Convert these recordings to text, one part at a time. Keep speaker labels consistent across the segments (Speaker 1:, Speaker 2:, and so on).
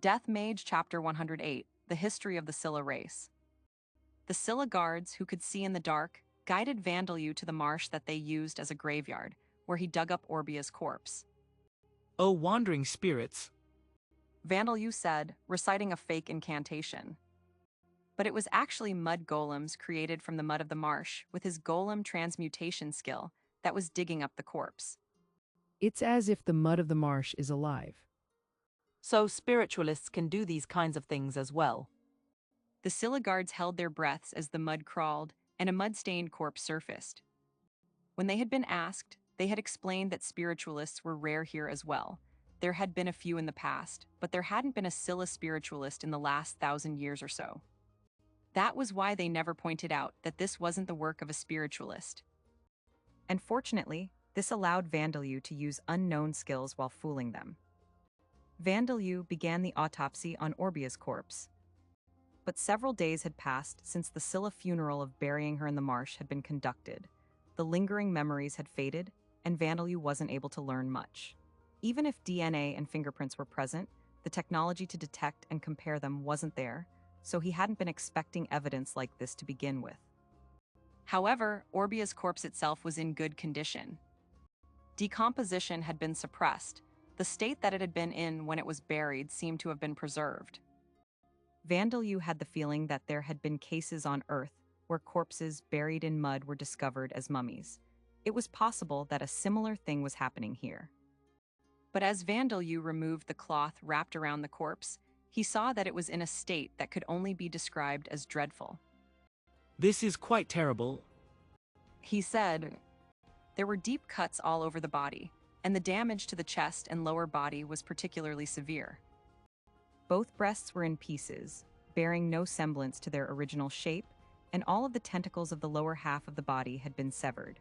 Speaker 1: Death Mage Chapter 108, The History of the Scylla Race. The Scylla guards, who could see in the dark, guided Vandalu to the marsh that they used as a graveyard, where he dug up Orbia's corpse.
Speaker 2: "Oh, wandering spirits,"
Speaker 1: Vandalu said, reciting a fake incantation. But it was actually mud golems created from the mud of the marsh with his golem transmutation skill that was digging up the corpse.
Speaker 3: It's as if the mud of the marsh is alive.
Speaker 4: So spiritualists can do these kinds of things as well.
Speaker 1: The Scylla guards held their breaths as the mud crawled and a mud-stained corpse surfaced. When they had been asked, they had explained that spiritualists were rare here as well. There had been a few in the past, but there hadn't been a Scylla spiritualist in the last 1,000 years or so. That was why they never pointed out that this wasn't the work of a spiritualist. And fortunately, this allowed Vandalu to use unknown skills while fooling them. Vandalu began the autopsy on Orbia's corpse. But several days had passed since the Scylla funeral of burying her in the marsh had been conducted. The lingering memories had faded, and Vandalu wasn't able to learn much. Even if DNA and fingerprints were present, the technology to detect and compare them wasn't there, so he hadn't been expecting evidence like this to begin with. However, Orbia's corpse itself was in good condition. Decomposition had been suppressed. The state that it had been in when it was buried seemed to have been preserved. Vandalu had the feeling that there had been cases on Earth where corpses buried in mud were discovered as mummies. It was possible that a similar thing was happening here. But as Vandalu removed the cloth wrapped around the corpse, he saw that it was in a state that could only be described as dreadful.
Speaker 2: "This is quite terrible,"
Speaker 1: He said. There were deep cuts all over the body, and the damage to the chest and lower body was particularly severe. Both breasts were in pieces, bearing no semblance to their original shape, and all of the tentacles of the lower half of the body had been severed.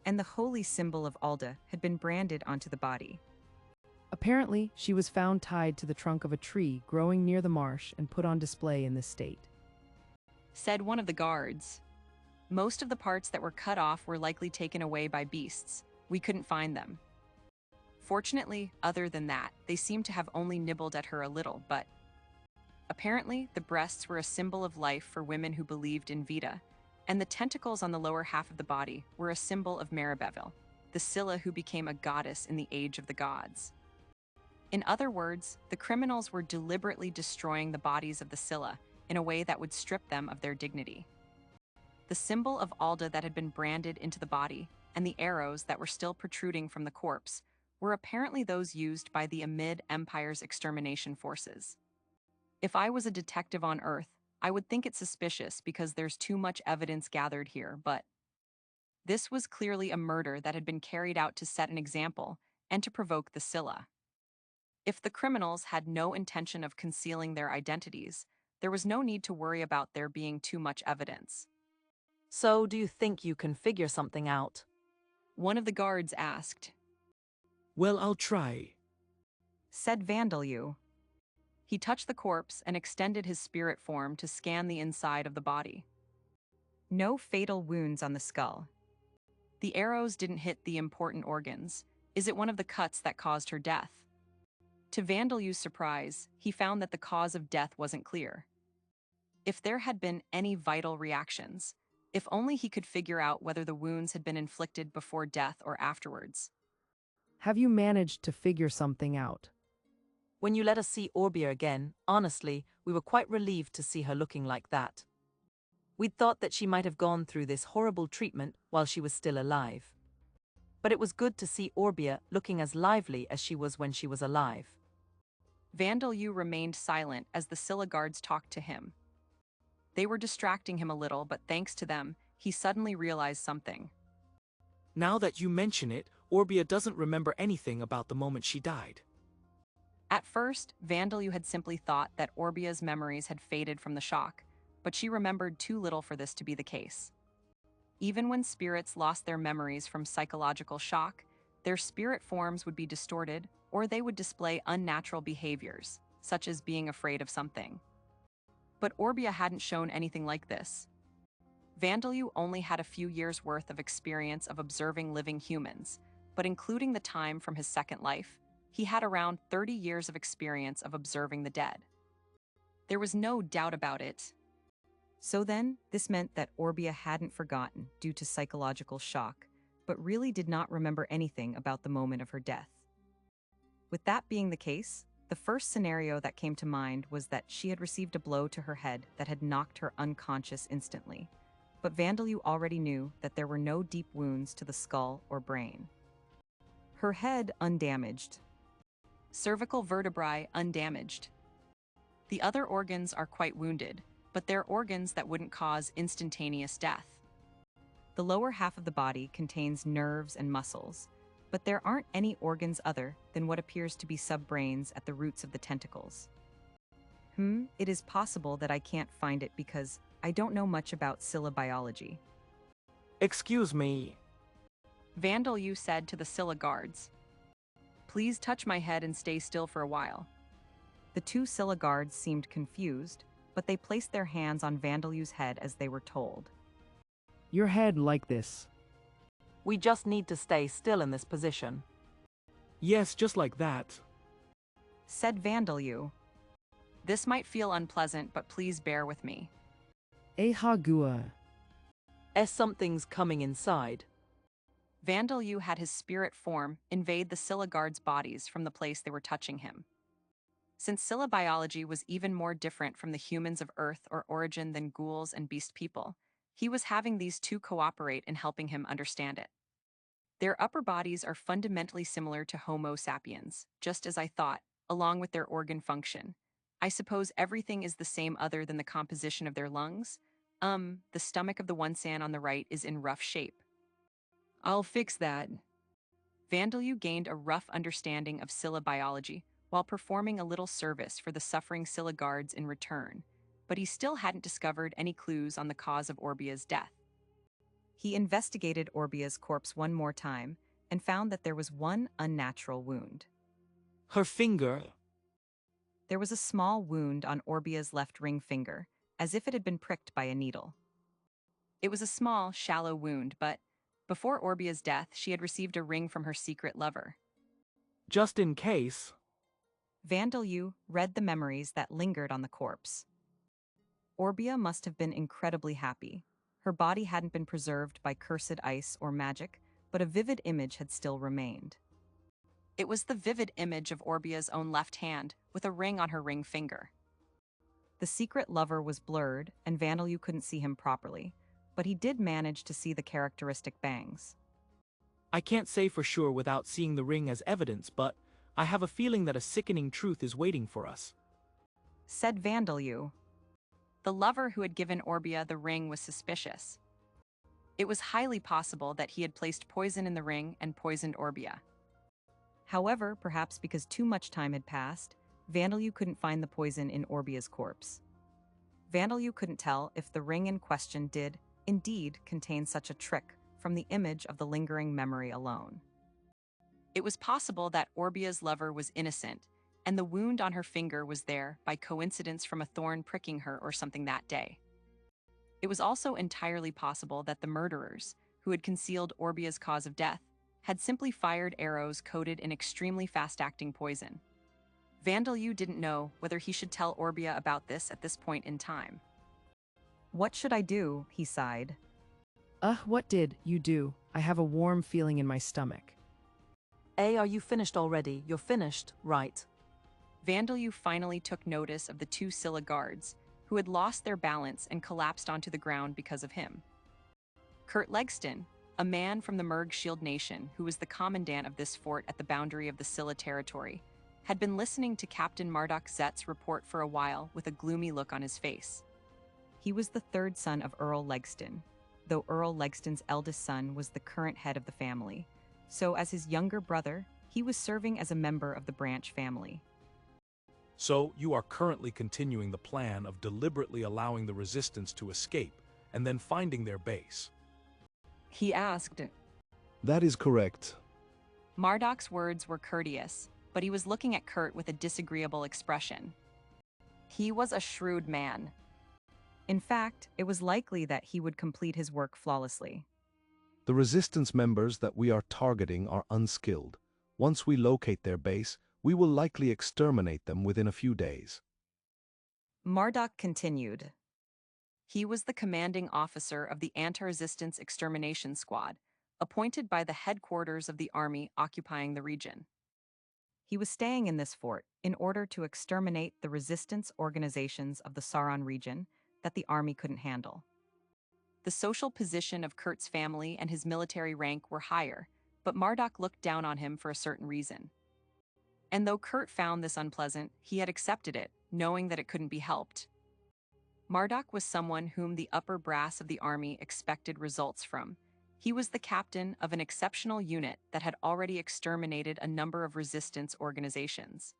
Speaker 1: And the holy symbol of Alda had been branded onto the body.
Speaker 3: Apparently, she was found tied to the trunk of a tree growing near the marsh and put on display in this state.
Speaker 1: Said one of the guards. Most of the parts that were cut off were likely taken away by beasts. We couldn't find them. Fortunately, other than that, they seemed to have only nibbled at her a little, but apparently the breasts were a symbol of life for women who believed in Vita, and the tentacles on the lower half of the body were a symbol of Maribeville, the Scylla who became a goddess in the Age of the Gods. In other words, the criminals were deliberately destroying the bodies of the Scylla in a way that would strip them of their dignity. The symbol of Alda that had been branded into the body, and the arrows that were still protruding from the corpse, were apparently those used by the Amid Empire's extermination forces. If I was a detective on Earth, I would think it suspicious because there's too much evidence gathered here, but this was clearly a murder that had been carried out to set an example and to provoke the Scylla. If the criminals had no intention of concealing their identities, there was no need to worry about there being too much evidence.
Speaker 4: So, do you think you can figure something out?
Speaker 1: One of the guards asked.
Speaker 2: "Well, I'll try,"
Speaker 1: Said Vandalu. He touched the corpse and extended his spirit form to scan the inside of the body. No fatal wounds on the skull. The arrows didn't hit the important organs. Is it one of the cuts that caused her death? To Vandalu's surprise, he found that the cause of death wasn't clear. If there had been any vital reactions, if only he could figure out whether the wounds had been inflicted before death or afterwards.
Speaker 3: Have you managed to figure something out?
Speaker 4: When you let us see Orbia again, honestly, we were quite relieved to see her looking like that. We'd thought that she might have gone through this horrible treatment while she was still alive. But it was good to see Orbia looking as lively as she was when she was alive.
Speaker 1: Vandalu remained silent as the Scylla guards talked to him. They were distracting him a little, but thanks to them, he suddenly realized something.
Speaker 2: "Now that you mention it, Orbia doesn't remember anything about the moment she died."
Speaker 1: At first, Vandalu had simply thought that Orbia's memories had faded from the shock, but she remembered too little for this to be the case. Even when spirits lost their memories from psychological shock, their spirit forms would be distorted, or they would display unnatural behaviors, such as being afraid of something. But Orbia hadn't shown anything like this. Vandalyu only had a few years' worth of experience of observing living humans, but including the time from his second life, he had around 30 years of experience of observing the dead. There was no doubt about it.
Speaker 5: So then, this meant that Orbia hadn't forgotten due to psychological shock, but really did not remember anything about the moment of her death. With that being the case, the first scenario that came to mind was that she had received a blow to her head that had knocked her unconscious instantly. But Vandalyu already knew that there were no deep wounds to the skull or brain. Her head undamaged.
Speaker 1: Cervical vertebrae undamaged. The other organs are quite wounded, but they're organs that wouldn't cause instantaneous death.
Speaker 5: The lower half of the body contains nerves and muscles, but there aren't any organs other than what appears to be subbrains at the roots of the tentacles. It is possible that I can't find it because I don't know much about Scylla biology.
Speaker 2: Excuse me.
Speaker 1: Vandalyu said to the Scylla guards. Please touch my head and stay still for a while.
Speaker 5: The two Scylla guards seemed confused, but they placed their hands on Vandalyu's head as they were told.
Speaker 3: Your head like this.
Speaker 4: We just need to stay still in this position.
Speaker 2: Yes, just like that.
Speaker 5: Said Vandalyu.
Speaker 1: This might feel unpleasant, but please bear with me.
Speaker 3: Ehagua.
Speaker 4: Something's coming inside.
Speaker 1: Vandalyu had his spirit form invade the Scylla guards' bodies from the place they were touching him. Since Scylla biology was even more different from the humans of Earth or origin than ghouls and beast people, he was having these two cooperate in helping him understand it. Their upper bodies are fundamentally similar to Homo sapiens, just as I thought, along with their organ function. I suppose everything is the same other than the composition of their lungs. The stomach of the one-san on the right is in rough shape. I'll fix that. Vandalyu gained a rough understanding of Scylla biology while performing a little service for the suffering Scylla guards in return, but he still hadn't discovered any clues on the cause of Orbia's death.
Speaker 5: He investigated Orbia's corpse one more time and found that there was one unnatural wound.
Speaker 2: Her finger.
Speaker 5: There was a small wound on Orbia's left ring finger, as if it had been pricked by a needle.
Speaker 1: It was a small, shallow wound, but before Orbia's death, she had received a ring from her secret lover.
Speaker 2: Just in case.
Speaker 5: Vandalyu read the memories that lingered on the corpse. Orbia must have been incredibly happy. Her body hadn't been preserved by cursed ice or magic, but a vivid image had still remained.
Speaker 1: It was the vivid image of Orbia's own left hand, with a ring on her ring finger.
Speaker 5: The secret lover was blurred, and Vandalyu couldn't see him properly, but he did manage to see the characteristic bangs.
Speaker 2: I can't say for sure without seeing the ring as evidence, but I have a feeling that a sickening truth is waiting for us.
Speaker 5: Said Vandalyu.
Speaker 1: The lover who had given Orbia the ring was suspicious. It was highly possible that he had placed poison in the ring and poisoned Orbia.
Speaker 5: However, perhaps because too much time had passed, Vandalyu couldn't find the poison in Orbia's corpse. Vandalyu couldn't tell if the ring in question did, indeed, contain such a trick from the image of the lingering memory alone.
Speaker 1: It was possible that Orbia's lover was innocent, and the wound on her finger was there by coincidence from a thorn pricking her or something that day. It was also entirely possible that the murderers, who had concealed Orbia's cause of death, had simply fired arrows coated in extremely fast-acting poison. Vandalyu didn't know whether he should tell Orbia about this at this point in time.
Speaker 5: What should I do? He sighed.
Speaker 3: What did you do? I have a warm feeling in my stomach.
Speaker 4: Are you finished already? You're finished, right?
Speaker 1: Vandalyu finally took notice of the two Scylla guards, who had lost their balance and collapsed onto the ground because of him. Kurt Legston, a man from the Merg Shield Nation who was the commandant of this fort at the boundary of the Scylla territory, had been listening to Captain Marduk Zet's report for a while with a gloomy look on his face.
Speaker 5: He was the third son of Earl Legston, though Earl Legston's eldest son was the current head of the family, so as his younger brother, he was serving as a member of the Branch family.
Speaker 6: So, you are currently continuing the plan of deliberately allowing the resistance to escape and then finding their base.
Speaker 1: He asked.
Speaker 7: That is correct.
Speaker 1: Marduk's words were courteous, but he was looking at Kurt with a disagreeable expression. He was a shrewd man.
Speaker 5: In fact, it was likely that he would complete his work flawlessly.
Speaker 7: The resistance members that we are targeting are unskilled. Once we locate their base, we will likely exterminate them within a few days.
Speaker 5: Marduk continued.
Speaker 1: He was the commanding officer of the Anti-Resistance Extermination Squad, appointed by the headquarters of the army occupying the region.
Speaker 5: He was staying in this fort in order to exterminate the resistance organizations of the Sauron region that the army couldn't handle.
Speaker 1: The social position of Kurt's family and his military rank were higher, but Marduk looked down on him for a certain reason. And though Kurt found this unpleasant, he had accepted it, knowing that it couldn't be helped. Marduk was someone whom the upper brass of the army expected results from. He was the captain of an exceptional unit that had already exterminated a number of resistance organizations.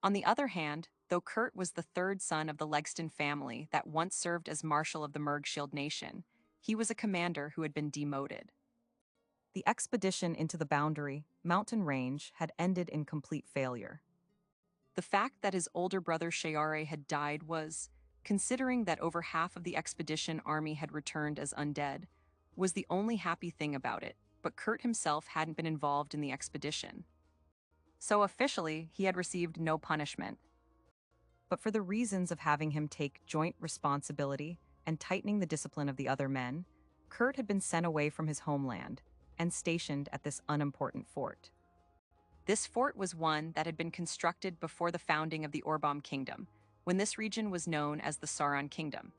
Speaker 1: On the other hand, though Kurt was the third son of the Legston family that once served as Marshal of the Mergshield Nation, he was a commander who had been demoted.
Speaker 5: The expedition into the Boundary mountain range had ended in complete failure.
Speaker 1: The fact that his older brother Shayare had died was, considering that over half of the expedition army had returned as undead, was the only happy thing about it, but Kurt himself hadn't been involved in the expedition. So officially, he had received no punishment.
Speaker 5: But for the reasons of having him take joint responsibility and tightening the discipline of the other men, Kurt had been sent away from his homeland and stationed at this unimportant fort.
Speaker 1: This fort was one that had been constructed before the founding of the Orbom Kingdom, when this region was known as the Sauron Kingdom.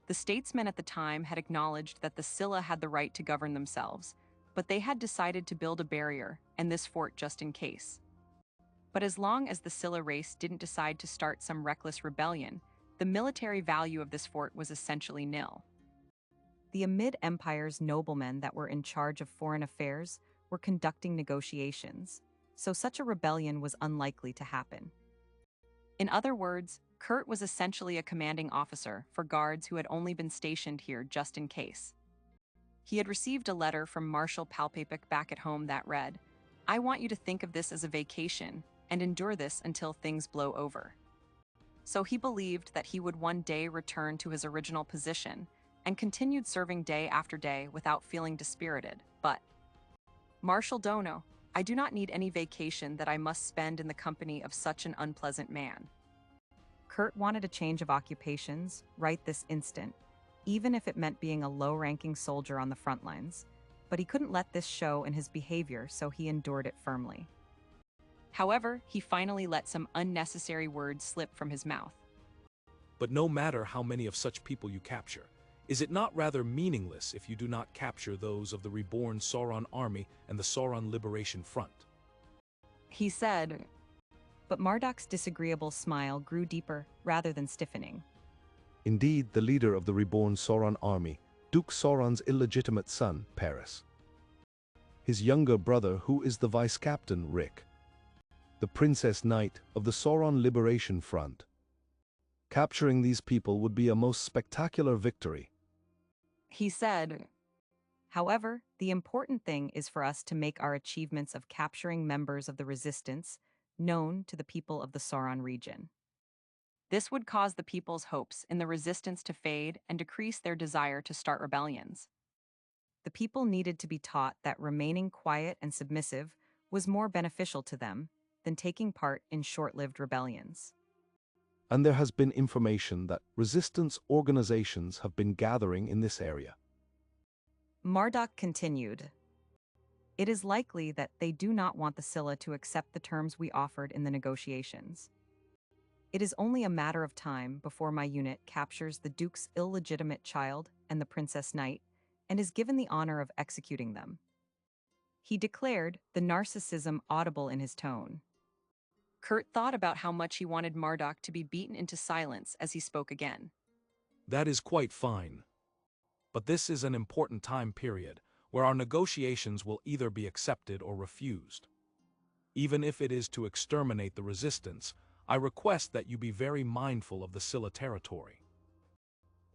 Speaker 1: The statesmen at the time had acknowledged that the Scylla had the right to govern themselves, but they had decided to build a barrier and this fort just in case. But as long as the Scylla race didn't decide to start some reckless rebellion, the military value of this fort was essentially nil.
Speaker 5: The Amid Empire's noblemen that were in charge of foreign affairs were conducting negotiations, so such a rebellion was unlikely to happen.
Speaker 1: In other words, Kurt was essentially a commanding officer for guards who had only been stationed here just in case. He had received a letter from Marshal Palpapik back at home that read, "I want you to think of this as a vacation and endure this until things blow over." So he believed that he would one day return to his original position and continued serving day after day without feeling dispirited, but Marshal Dono, I do not need any vacation that I must spend in the company of such an unpleasant man.
Speaker 5: Kurt wanted a change of occupations right this instant, even if it meant being a low-ranking soldier on the front lines, but he couldn't let this show in his behavior, so he endured it firmly.
Speaker 1: However, he finally let some unnecessary words slip from his mouth.
Speaker 6: But no matter how many of such people you capture, is it not rather meaningless if you do not capture those of the reborn Sauron army and the Sauron Liberation Front?
Speaker 1: He said,
Speaker 5: But Marduk's disagreeable smile grew deeper rather than stiffening.
Speaker 7: Indeed, the leader of the reborn Sauron army, Duke Sauron's illegitimate son, Paris. His younger brother, who is the vice-captain, Rick. The Princess Knight of the Sauron Liberation Front. Capturing these people would be a most spectacular victory.
Speaker 1: he said,
Speaker 5: However, the important thing is for us to make our achievements of capturing members of the Resistance known to the people of the Sauron region.
Speaker 1: this would cause the people's hopes in the resistance to fade and decrease their desire to start rebellions.
Speaker 5: The people needed to be taught that remaining quiet and submissive was more beneficial to them than taking part in short-lived rebellions.
Speaker 7: And there has been information that resistance organizations have been gathering in this area.
Speaker 5: Marduk continued, It is likely that they do not want the Scylla to accept the terms we offered in the negotiations. It is only a matter of time before my unit captures the Duke's illegitimate child and the Princess Knight and is given the honor of executing them. He declared, the narcissism audible in his tone.
Speaker 1: Kurt thought about how much he wanted Marduk to be beaten into silence as he spoke again.
Speaker 6: That is quite fine. But this is an important time period where our negotiations will either be accepted or refused. Even if it is to exterminate the resistance, I request that you be very mindful of the Scylla territory.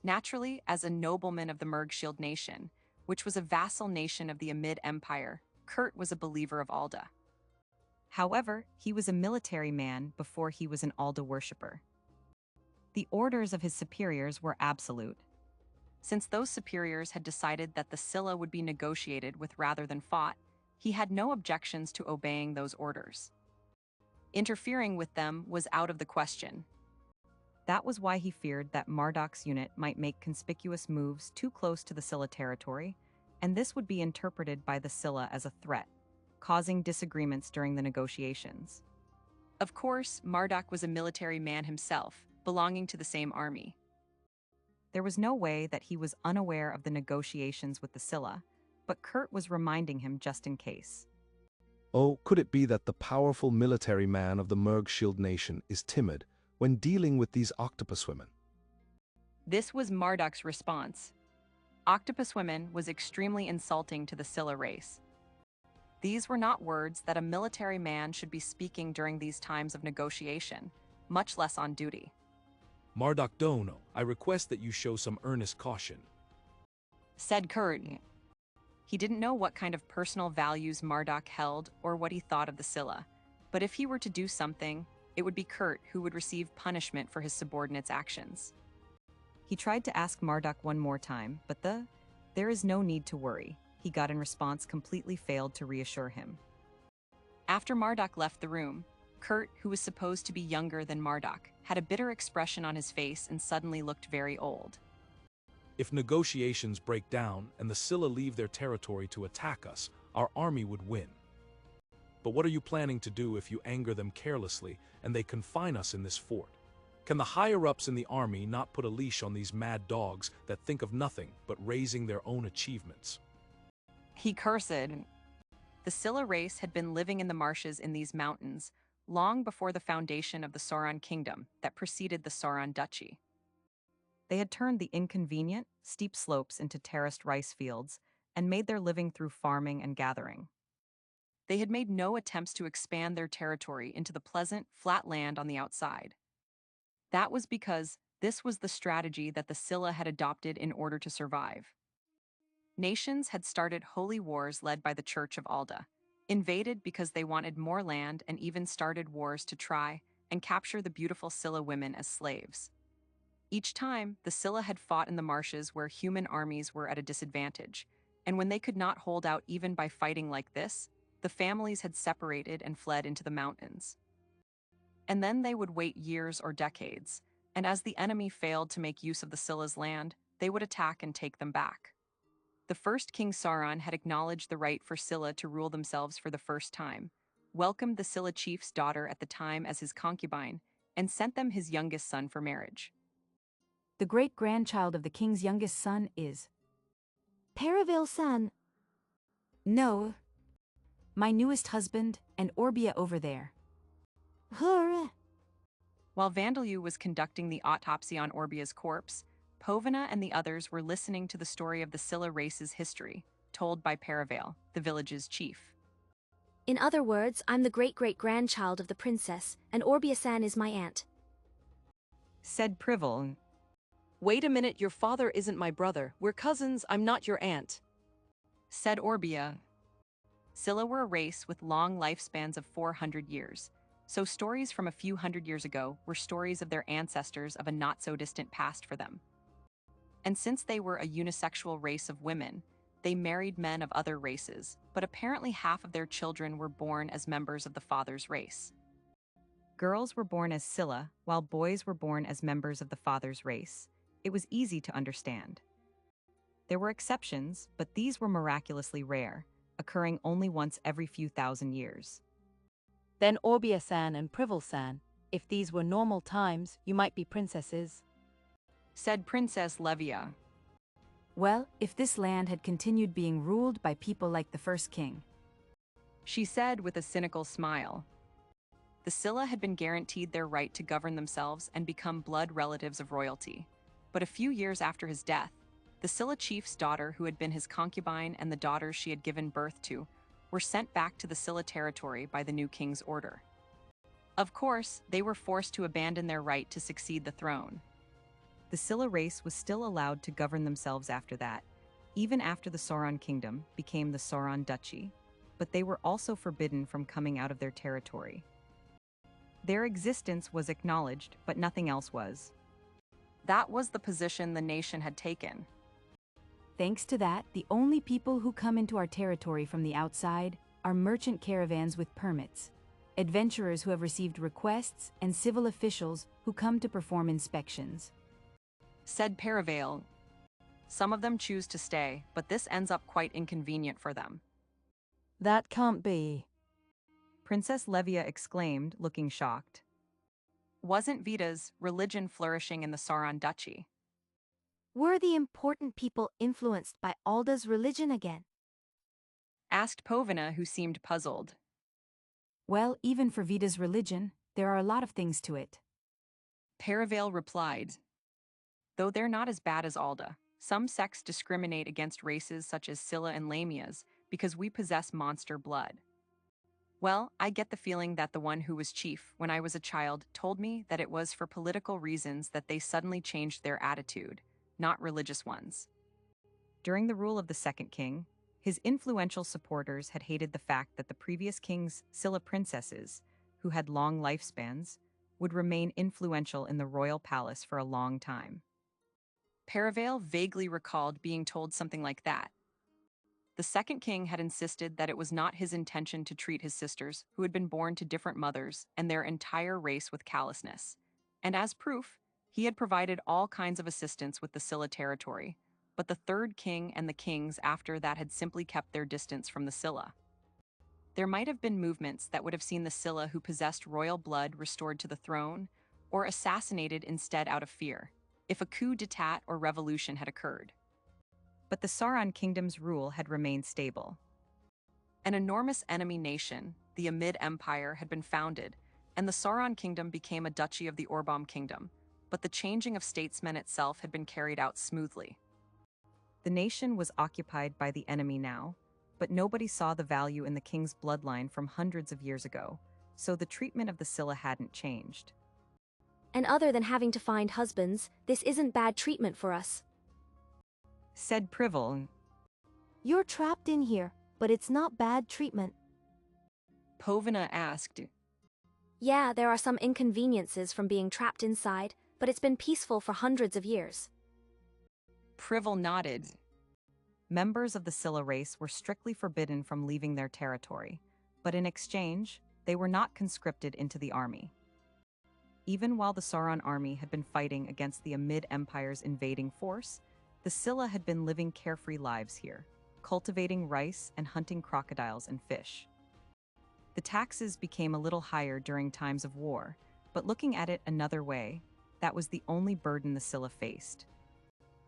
Speaker 1: Naturally, as a nobleman of the Mergshield Nation, which was a vassal nation of the Amid Empire, Kurt was a believer of Alda.
Speaker 5: However, he was a military man before he was an Alda worshipper. The orders of his superiors were absolute.
Speaker 1: Since those superiors had decided that the Scylla would be negotiated with rather than fought, he had no objections to obeying those orders. Interfering with them was out of the question.
Speaker 5: That was why he feared that Marduk's unit might make conspicuous moves too close to the Scylla territory, and this would be interpreted by the Scylla as a threat, causing disagreements during the negotiations.
Speaker 1: Of course, Marduk was a military man himself, belonging to the same army.
Speaker 5: There was no way that he was unaware of the negotiations with the Scylla, but Kurt was reminding him just in case.
Speaker 7: Oh, could it be that the powerful military man of the Mergshield nation is timid when dealing with these octopus women?
Speaker 1: This was Marduk's response. Octopus women was extremely insulting to the Scylla race. These were not words that a military man should be speaking during these times of negotiation, much less on duty.
Speaker 6: Marduk Dono, I request that you show some earnest caution.
Speaker 1: Said Kurt. He didn't know what kind of personal values Marduk held or what he thought of the Scylla, but if he were to do something, it would be Kurt who would receive punishment for his subordinates' actions.
Speaker 5: He tried to ask Marduk one more time, but "there is no need to worry," he got in response completely failed to reassure him.
Speaker 1: After Marduk left the room, Kurt, who was supposed to be younger than Marduk, had a bitter expression on his face and suddenly looked very old.
Speaker 6: If negotiations break down and the Scylla leave their territory to attack us, our army would win. But what are you planning to do if you anger them carelessly and they confine us in this fort? Can the higher-ups in the army not put a leash on these mad dogs that think of nothing but raising their own achievements?
Speaker 1: He cursed. The Scylla race had been living in the marshes in these mountains long before the foundation of the Sauron kingdom that preceded the Sauron duchy.
Speaker 5: They had turned the inconvenient, steep slopes into terraced rice fields and made their living through farming and gathering.
Speaker 1: They had made no attempts to expand their territory into the pleasant, flat land on the outside. That was because this was the strategy that the Scylla had adopted in order to survive. Nations had started holy wars led by the Church of Alda, invaded because they wanted more land, and even started wars to try and capture the beautiful Scylla women as slaves. Each time, the Scylla had fought in the marshes where human armies were at a disadvantage, and when they could not hold out even by fighting like this, the families had separated and fled into the mountains. And then they would wait years or decades, and as the enemy failed to make use of the Scylla's land, they would attack and take them back. The first King Sauron had acknowledged the right for Scylla to rule themselves for the first time, welcomed the Scylla chief's daughter at the time as his concubine, and sent them his youngest son for marriage.
Speaker 8: The great-grandchild of the king's youngest son is
Speaker 9: Paravil's son.
Speaker 8: No, my newest husband and Orbia over there.
Speaker 9: Hurrah.
Speaker 1: While Vandalyu was conducting the autopsy on Orbia's corpse, Povina and the others were listening to the story of the Scylla race's history, told by Paravel, the village's chief.
Speaker 9: In other words, I'm the great-great-grandchild of the princess, and Orbia-san is my aunt.
Speaker 5: Said Privel.
Speaker 4: Wait a minute, your father isn't my brother. We're cousins, I'm not your aunt.
Speaker 1: Said Orbia. Scylla were a race with long lifespans of 400 years, so stories from a few hundred years ago were stories of their ancestors of a not-so-distant past for them. And since they were a unisexual race of women, they married men of other races, but apparently half of their children were born as members of the father's race.
Speaker 5: Girls were born as Scylla, while boys were born as members of the father's race. It was easy to understand. There were exceptions, but these were miraculously rare, occurring only once every few thousand years.
Speaker 4: Then Orbia-san and Privel-san, if these were normal times, you might be princesses.
Speaker 1: Said Princess Levia.
Speaker 8: Well, if this land had continued being ruled by people like the first king.
Speaker 1: She said with a cynical smile. The Scylla had been guaranteed their right to govern themselves and become blood relatives of royalty. But a few years after his death, the Scylla chief's daughter, who had been his concubine, and the daughters she had given birth to, were sent back to the Scylla territory by the new king's order. Of course, they were forced to abandon their right to succeed the throne.
Speaker 5: The Scylla race was still allowed to govern themselves after that, even after the Sauron kingdom became the Sauron duchy, but they were also forbidden from coming out of their territory. Their existence was acknowledged, but nothing else was.
Speaker 1: That was the position the nation had taken.
Speaker 8: Thanks to that, the only people who come into our territory from the outside are merchant caravans with permits, adventurers who have received requests, and civil officials who come to perform inspections.
Speaker 1: Said Paravel. Some of them choose to stay, but this ends up quite inconvenient for them.
Speaker 4: That can't be.
Speaker 5: Princess Levia exclaimed, looking shocked.
Speaker 1: Wasn't Vita's religion flourishing in the Sauron Duchy?
Speaker 9: Were the important people influenced by Alda's religion again?
Speaker 1: Asked Povina, who seemed puzzled.
Speaker 8: Well, even for Vita's religion, there are a lot of things to it.
Speaker 1: Paravel replied. Though they're not as bad as Alda, some sects discriminate against races such as Scylla and Lamias because we possess monster blood. Well, I get the feeling that the one who was chief when I was a child told me that it was for political reasons that they suddenly changed their attitude, not religious ones.
Speaker 5: During the rule of the second king, his influential supporters had hated the fact that the previous king's Scylla princesses, who had long lifespans, would remain influential in the royal palace for a long time.
Speaker 1: Paravel vaguely recalled being told something like that. The second king had insisted that it was not his intention to treat his sisters, who had been born to different mothers, and their entire race with callousness. And as proof, he had provided all kinds of assistance with the Scylla territory, but the third king and the kings after that had simply kept their distance from the Scylla. There might have been movements that would have seen the Scylla who possessed royal blood restored to the throne, or assassinated instead out of fear, if a coup d'etat or revolution had occurred.
Speaker 5: But the Sauron kingdom's rule had remained stable.
Speaker 1: An enormous enemy nation, the Amid Empire, had been founded, and the Sauron kingdom became a duchy of the Orbom kingdom, but the changing of statesmen itself had been carried out smoothly.
Speaker 5: The nation was occupied by the enemy now, but nobody saw the value in the king's bloodline from hundreds of years ago, so the treatment of the Scylla hadn't changed.
Speaker 9: And other than having to find husbands, this isn't bad treatment for us.
Speaker 5: Said Privel.
Speaker 9: You're trapped in here, but it's not bad treatment.
Speaker 1: Povina asked.
Speaker 9: Yeah, there are some inconveniences from being trapped inside, but it's been peaceful for hundreds of years.
Speaker 1: Privel nodded.
Speaker 5: Members of the Scylla race were strictly forbidden from leaving their territory, but in exchange, they were not conscripted into the army. Even while the Sauron army had been fighting against the Amid Empire's invading force, the Scylla had been living carefree lives here, cultivating rice and hunting crocodiles and fish. The taxes became a little higher during times of war, but looking at it another way, that was the only burden the Scylla faced.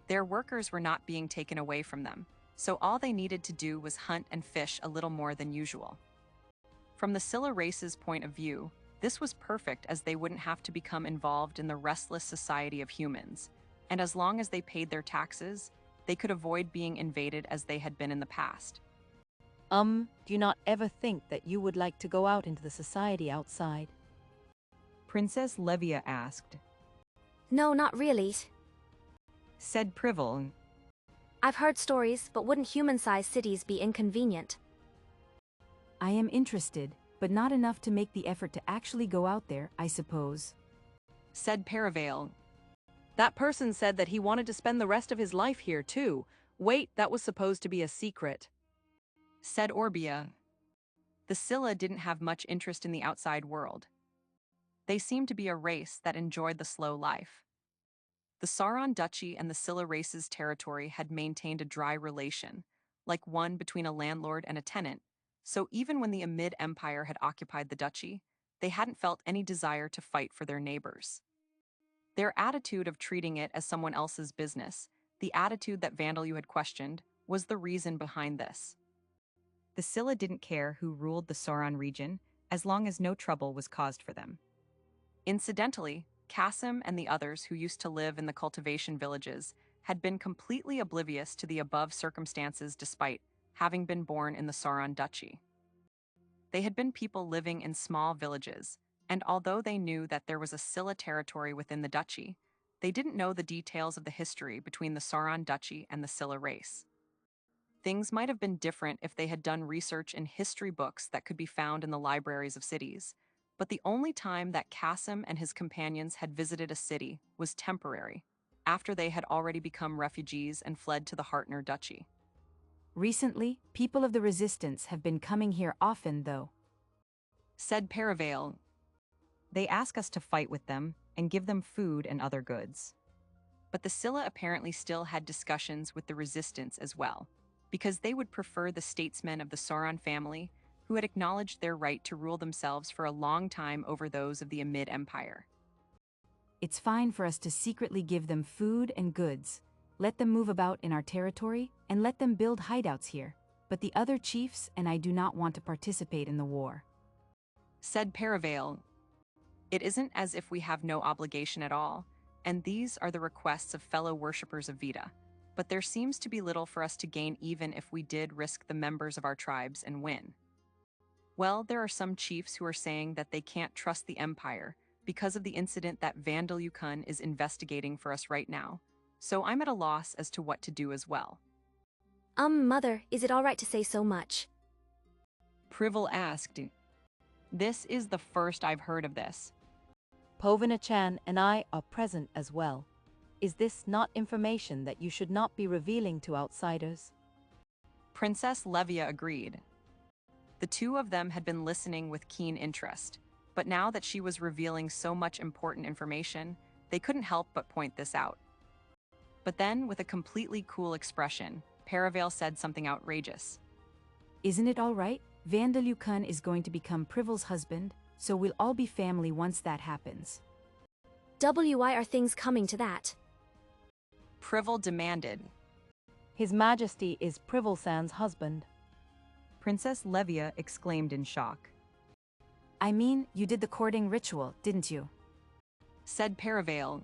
Speaker 1: Their workers were not being taken away from them, so all they needed to do was hunt and fish a little more than usual. From the Scylla race's point of view, this was perfect as they wouldn't have to become involved in the restless society of humans, and as long as they paid their taxes, they could avoid being invaded as they had been in the past.
Speaker 4: Do you not ever think that you would like to go out into the society outside?
Speaker 5: Princess Levia asked.
Speaker 9: No, not really.
Speaker 5: Said Privel.
Speaker 9: I've heard stories, but wouldn't human-sized cities be inconvenient?
Speaker 8: I am interested, but not enough to make the effort to actually go out there, I suppose.
Speaker 1: Said Paravel.
Speaker 4: That person said that he wanted to spend the rest of his life here, too. Wait, that was supposed to be a secret.
Speaker 1: Said Orbia. The Scylla didn't have much interest in the outside world. They seemed to be a race that enjoyed the slow life. The Sauron Duchy and the Scylla race's territory had maintained a dry relation, like one between a landlord and a tenant, so even when the Amid Empire had occupied the duchy, they hadn't felt any desire to fight for their neighbors. Their attitude of treating it as someone else's business, the attitude that Vandalyu had questioned, was the reason behind this.
Speaker 5: The Scylla didn't care who ruled the Sauron region, as long as no trouble was caused for them.
Speaker 1: Incidentally, Kasim and the others who used to live in the cultivation villages had been completely oblivious to the above circumstances despite having been born in the Sauron Duchy. They had been people living in small villages, and although they knew that there was a Scylla territory within the duchy, they didn't know the details of the history between the Sauron Duchy and the Scylla race. Things might have been different if they had done research in history books that could be found in the libraries of cities, but the only time that Kasim and his companions had visited a city was temporary, after they had already become refugees and fled to the Hartner Duchy.
Speaker 8: Recently, people of the Resistance have been coming here often, though.
Speaker 1: Said Perivale.
Speaker 5: They ask us to fight with them and give them food and other goods.
Speaker 1: But the Scylla apparently still had discussions with the Resistance as well, because they would prefer the statesmen of the Sauron family, who had acknowledged their right to rule themselves for a long time over those of the Amid Empire.
Speaker 8: It's fine for us to secretly give them food and goods, let them move about in our territory, and let them build hideouts here, but the other chiefs and I do not want to participate in the war.
Speaker 1: Said Perivale. It isn't as if we have no obligation at all, and these are the requests of fellow worshippers of Vita, but there seems to be little for us to gain even if we did risk the members of our tribes and win. Well, there are some chiefs who are saying that they can't trust the Empire because of the incident that Vandal Yukon is investigating for us right now, so I'm at a loss as to what to do as well.
Speaker 9: Mother, is it all right to say so much?
Speaker 1: Prival asked. This is the first I've heard of this.
Speaker 4: Povina-chan and I are present as well. Is this not information that you should not be revealing to outsiders?
Speaker 1: Princess Levia agreed. The two of them had been listening with keen interest, but now that she was revealing so much important information, they couldn't help but point this out. But then, with a completely cool expression, Perivale said something outrageous.
Speaker 8: Isn't it all right? Vandal Yukon is going to become Prival's husband, so we'll all be family once that happens.
Speaker 9: Why are things coming to that?
Speaker 1: Prival demanded.
Speaker 4: His Majesty is Prival-san's husband.
Speaker 5: Princess Levia exclaimed in shock.
Speaker 8: I mean, you did the courting ritual, didn't you?
Speaker 1: Said Perivale.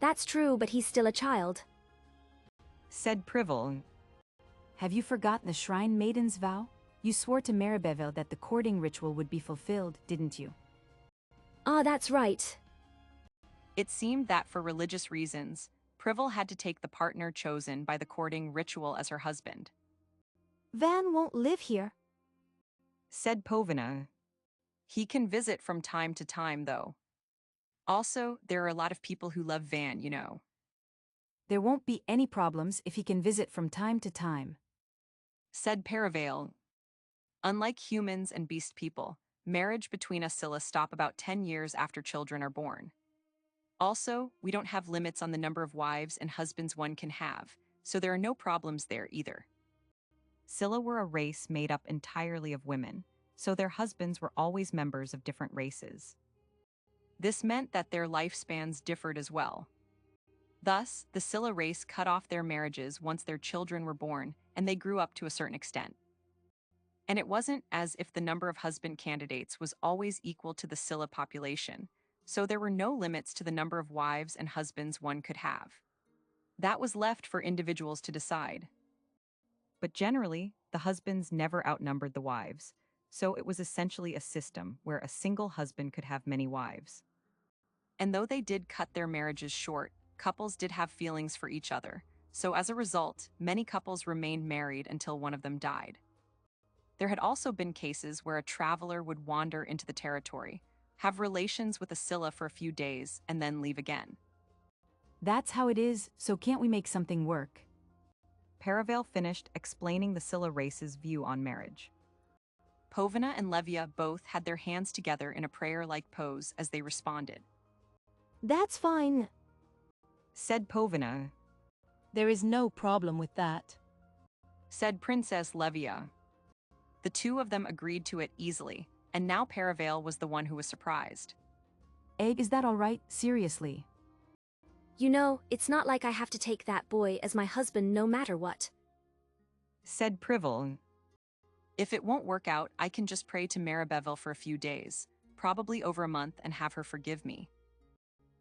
Speaker 9: That's true, but he's still a child.
Speaker 5: Said Prival.
Speaker 8: Have you forgotten the Shrine Maiden's vow? You swore to Maribeville that the courting ritual would be fulfilled, didn't you?
Speaker 9: Ah, that's right.
Speaker 1: It seemed that for religious reasons, Prival had to take the partner chosen by the courting ritual as her husband.
Speaker 9: Van won't live here.
Speaker 5: Said Povina.
Speaker 1: He can visit from time to time, though. Also, there are a lot of people who love Van, you know.
Speaker 8: There won't be any problems if he can visit from time to time.
Speaker 1: Said Perivale. Unlike humans and beast people, marriage between us Scylla stop about 10 years after children are born. Also, we don't have limits on the number of wives and husbands one can have, so there are no problems there either.
Speaker 5: Scylla were a race made up entirely of women, so their husbands were always members of different races.
Speaker 1: This meant that their lifespans differed as well. Thus, the Scylla race cut off their marriages once their children were born and they grew up to a certain extent. And it wasn't as if the number of husband candidates was always equal to the Scylla population, so there were no limits to the number of wives and husbands one could have. That was left for individuals to decide.
Speaker 5: But generally, the husbands never outnumbered the wives, so it was essentially a system where a single husband could have many wives.
Speaker 1: And though they did cut their marriages short, couples did have feelings for each other, so as a result, many couples remained married until one of them died. There had also been cases where a traveler would wander into the territory, have relations with a Scylla for a few days, and then leave again.
Speaker 8: That's how it is, so can't we make something work?
Speaker 5: Perivale finished explaining the Scylla race's view on marriage.
Speaker 1: Povina and Levia both had their hands together in a prayer-like pose as they responded.
Speaker 9: That's fine.
Speaker 5: Said Povina.
Speaker 4: There is no problem with that.
Speaker 1: Said Princess Levia. The two of them agreed to it easily, and now Perivale was the one who was surprised.
Speaker 8: Egg, is that all right? Seriously.
Speaker 9: You know, it's not like I have to take that boy as my husband no matter what.
Speaker 5: Said Prival.
Speaker 1: If it won't work out, I can just pray to Maribeville for a few days, probably over a month, and have her forgive me.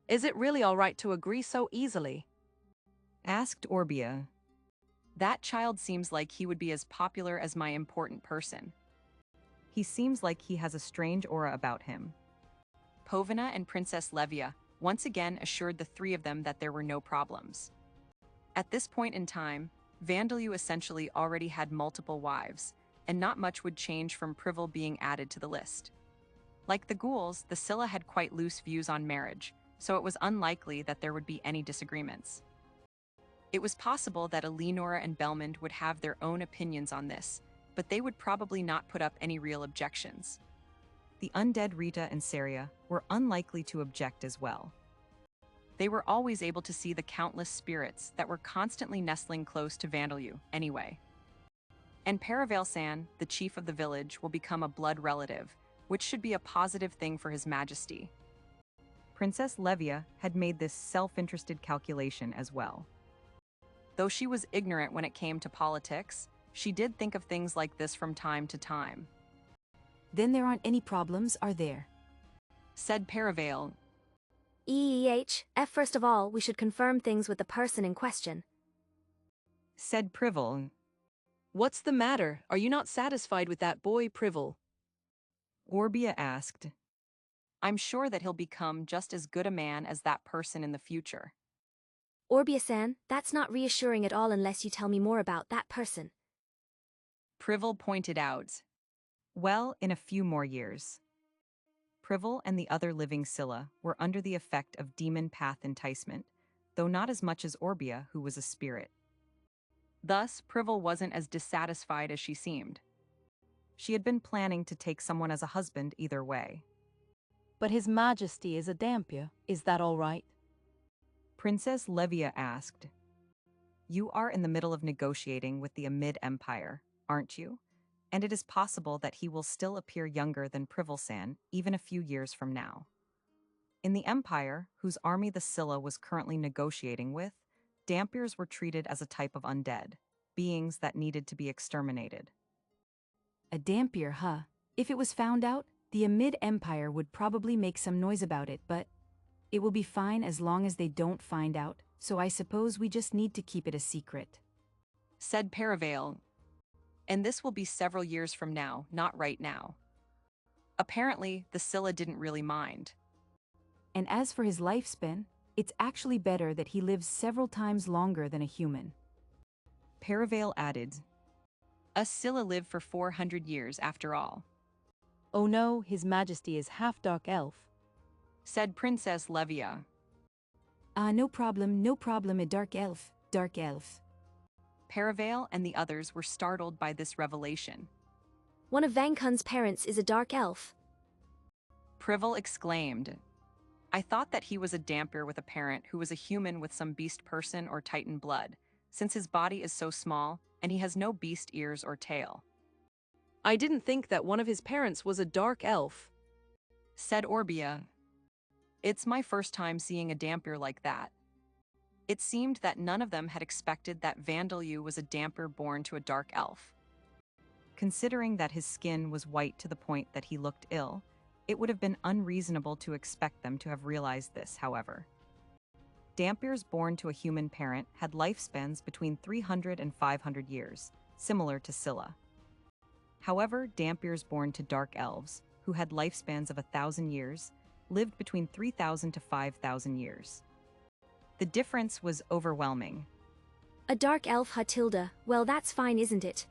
Speaker 4: Is it really all right to agree so easily?
Speaker 5: Asked Orbia.
Speaker 1: That child seems like he would be as popular as my important person.
Speaker 5: He seems like he has a strange aura about him.
Speaker 1: Povina and Princess Levia once again assured the three of them that there were no problems. At this point in time, Vandalyu essentially already had multiple wives, and not much would change from Prival being added to the list. Like the ghouls, the Scylla had quite loose views on marriage, so it was unlikely that there would be any disagreements. It was possible that Eleanor and Belmond would have their own opinions on this, but they would probably not put up any real objections.
Speaker 5: The undead Rita and Saria were unlikely to object as well.
Speaker 1: They were always able to see the countless spirits that were constantly nestling close to Vandalu anyway. And Paraveil-san, the chief of the village, will become a blood relative, which should be a positive thing for His Majesty.
Speaker 5: Princess Levia had made this self-interested calculation as well.
Speaker 1: Though she was ignorant when it came to politics, she did think of things like this from time to time.
Speaker 8: Then there aren't any problems, are there?
Speaker 1: Said Paraveil.
Speaker 9: First of all, we should confirm things with the person in question.
Speaker 5: Said Privel.
Speaker 4: What's the matter? Are you not satisfied with that boy, Privel?
Speaker 5: Orbia asked.
Speaker 1: I'm sure that he'll become just as good a man as that person in the future.
Speaker 9: Orbia-san, that's not reassuring at all unless you tell me more about that person.
Speaker 1: Privel pointed out.
Speaker 5: Well, in a few more years. Privel and the other living Scylla were under the effect of demon path enticement, though not as much as Orbia, who was a spirit.
Speaker 1: Thus, Privel wasn't as dissatisfied as she seemed.
Speaker 5: She had been planning to take someone as a husband either way.
Speaker 4: But His Majesty is a Dampier. Is that all right?
Speaker 5: Princess Levia asked. You are in the middle of negotiating with the Amid Empire, aren't you? And it is possible that he will still appear younger than Privel-san even a few years from now. In the Empire, whose army the Scylla was currently negotiating with, Dampiers were treated as a type of undead, beings that needed to be exterminated.
Speaker 8: A Dampier, huh? If it was found out, the Amid Empire would probably make some noise about it, but it will be fine as long as they don't find out, so I suppose we just need to keep it a secret.
Speaker 1: Said Paraveil. And this will be several years from now, not right now. Apparently, the Scylla didn't really mind.
Speaker 8: And as for his lifespan, it's actually better that he lives several times longer than a human.
Speaker 5: Paraveil added.
Speaker 1: A Scylla lived for 400 years after all.
Speaker 4: Oh no, His Majesty is half dark elf.
Speaker 1: Said Princess Levia.
Speaker 8: No problem, a dark elf.
Speaker 1: Paraveil and the others were startled by this revelation.
Speaker 9: One of Vankun's parents is a dark elf.
Speaker 1: Privel exclaimed. I thought that he was a Dampier with a parent who was a human with some beast person or titan blood, since his body is so small and he has no beast ears or tail.
Speaker 4: I didn't think that one of his parents was a dark elf.
Speaker 1: Said Orbia. It's my first time seeing a Dampier like that. It seemed that none of them had expected that Vandalu was a Dampier born to a dark elf.
Speaker 5: Considering that his skin was white to the point that he looked ill, it would have been unreasonable to expect them to have realized this, however. Dampiers born to a human parent had lifespans between 300 and 500 years, similar to Scylla. However, Dampiers born to dark elves, who had lifespans of 1,000 years, lived between 3,000 to 5,000 years. The difference was overwhelming.
Speaker 9: A dark elf, Hatilda. Well, that's fine, isn't it?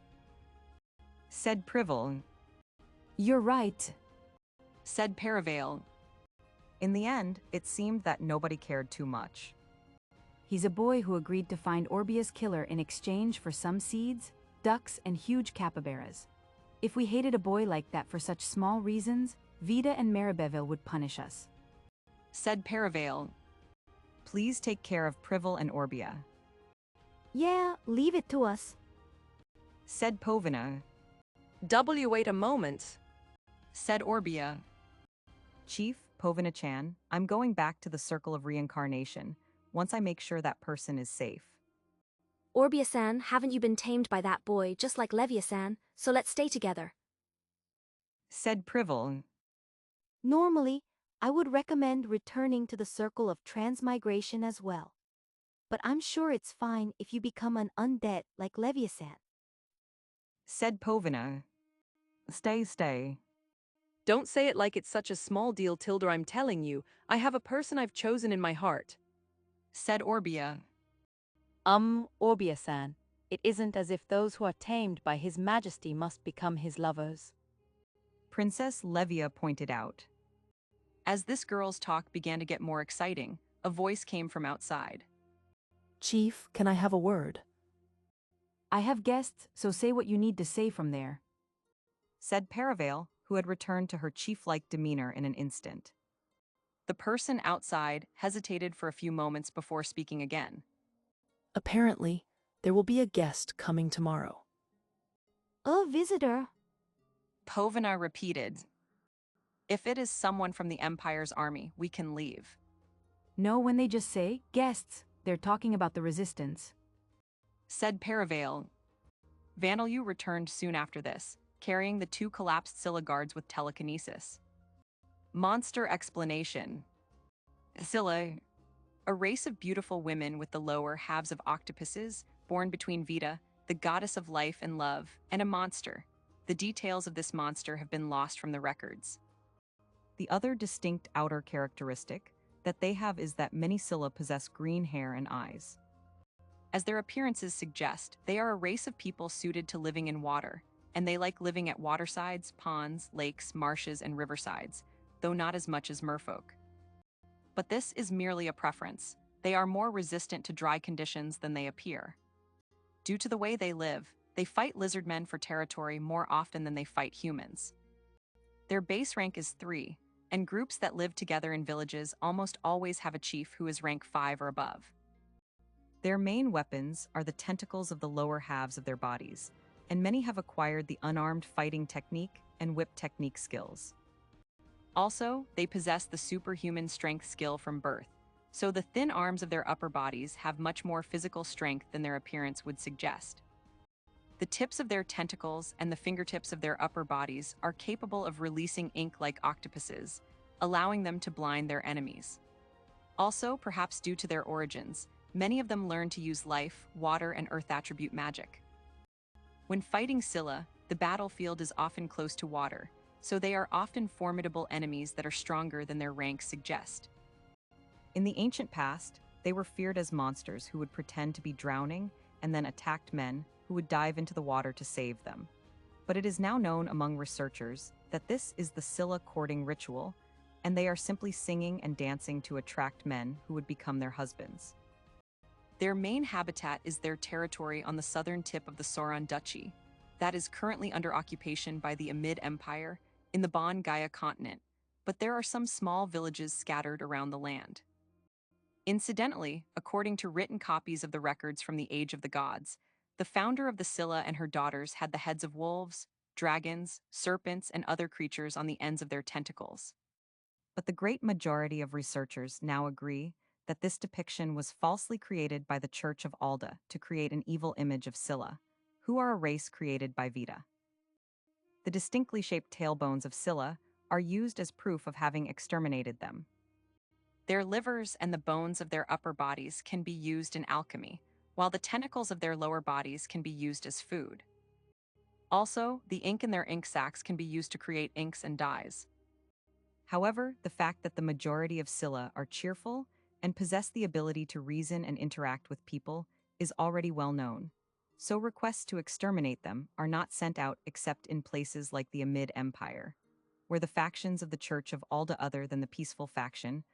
Speaker 5: Said Privel.
Speaker 8: You're right.
Speaker 1: Said Paraveil.
Speaker 5: In the end, it seemed that nobody cared too much.
Speaker 8: He's a boy who agreed to find Orbia's killer in exchange for some seeds, ducks, and huge capybaras. If we hated a boy like that for such small reasons, Vida and Maribeville would punish us.
Speaker 1: Said Paraveil.
Speaker 5: Please take care of Privel and Orbia.
Speaker 9: Yeah, leave it to us.
Speaker 5: Said Povina.
Speaker 4: Wait a moment.
Speaker 1: Said Orbia.
Speaker 5: Chief, Povina-chan, I'm going back to the Circle of Reincarnation, once I make sure that person is safe.
Speaker 9: Orbia-san, haven't you been tamed by that boy, just like Levia-san, so let's stay together.
Speaker 5: Said Privel.
Speaker 10: Normally, I would recommend returning to the circle of transmigration as well. But I'm sure it's fine if you become an undead like Levia-san.
Speaker 5: Said Povina. Stay.
Speaker 4: Don't say it like it's such a small deal, Tilda. I'm telling you, I have a person I've chosen in my heart.
Speaker 1: Said Orbia.
Speaker 4: Orbia-san, it isn't as if those who are tamed by His Majesty must become his lovers.
Speaker 5: Princess Levia pointed out.
Speaker 1: As this girl's talk began to get more exciting, a voice came from outside.
Speaker 3: Chief, can I have a word?
Speaker 8: I have guests, so say what you need to say from there,
Speaker 5: said Paravel, who had returned to her chief-like demeanor in an instant.
Speaker 1: The person outside hesitated for a few moments before speaking again.
Speaker 3: Apparently, there will be a guest coming tomorrow.
Speaker 10: A visitor?
Speaker 1: Povina repeated. If it is someone from the Empire's army, we can leave.
Speaker 8: No, when they just say, guests, they're talking about the resistance,
Speaker 1: said Paravel. Vanilue returned soon after this, carrying the 2 collapsed Scylla guards with telekinesis. Monster explanation. Scylla, a race of beautiful women with the lower halves of octopuses, born between Vita, the goddess of life and love, and a monster. The details of this monster have been lost from the records.
Speaker 5: The other distinct outer characteristic that they have is that many Scylla possess green hair and eyes.
Speaker 1: As their appearances suggest, they are a race of people suited to living in water, and they like living at watersides, ponds, lakes, marshes, and riversides, though not as much as merfolk. But this is merely a preference. They are more resistant to dry conditions than they appear. Due to the way they live, they fight lizardmen for territory more often than they fight humans. Their base rank is 3, and groups that live together in villages almost always have a chief who is rank 5 or above.
Speaker 5: Their main weapons are the tentacles of the lower halves of their bodies, and many have acquired the unarmed fighting technique and whip technique skills.
Speaker 1: Also, they possess the superhuman strength skill from birth, so the thin arms of their upper bodies have much more physical strength than their appearance would suggest. The tips of their tentacles and the fingertips of their upper bodies are capable of releasing ink like octopuses, allowing them to blind their enemies. Also, perhaps due to their origins, many of them learn to use life, water, and earth attribute magic. When fighting Scylla, the battlefield is often close to water, so they are often formidable enemies that are stronger than their ranks suggest.
Speaker 5: In the ancient past, they were feared as monsters who would pretend to be drowning and then attacked men who would dive into the water to save them. But it is now known among researchers that this is the Scylla courting ritual, and they are simply singing and dancing to attract men who would become their husbands.
Speaker 1: Their main habitat is their territory on the southern tip of the Sauron Duchy, that is currently under occupation by the Amid Empire in the Bon Gaia continent, but there are some small villages scattered around the land. Incidentally, according to written copies of the records from the Age of the Gods, the founder of the Scylla and her daughters had the heads of wolves, dragons, serpents, and other creatures on the ends of their tentacles.
Speaker 5: But the great majority of researchers now agree that this depiction was falsely created by the Church of Alda to create an evil image of Scylla, who are a race created by Vita. The distinctly shaped tailbones of Scylla are used as proof of having exterminated them.
Speaker 1: Their livers and the bones of their upper bodies can be used in alchemy, while the tentacles of their lower bodies can be used as food. Also, the ink in their ink sacs can be used to create inks and dyes.
Speaker 5: However, the fact that the majority of Scylla are cheerful and possess the ability to reason and interact with people is already well known, so requests to exterminate them are not sent out except in places like the Amid Empire, where the factions of the Church of Alda other than the peaceful faction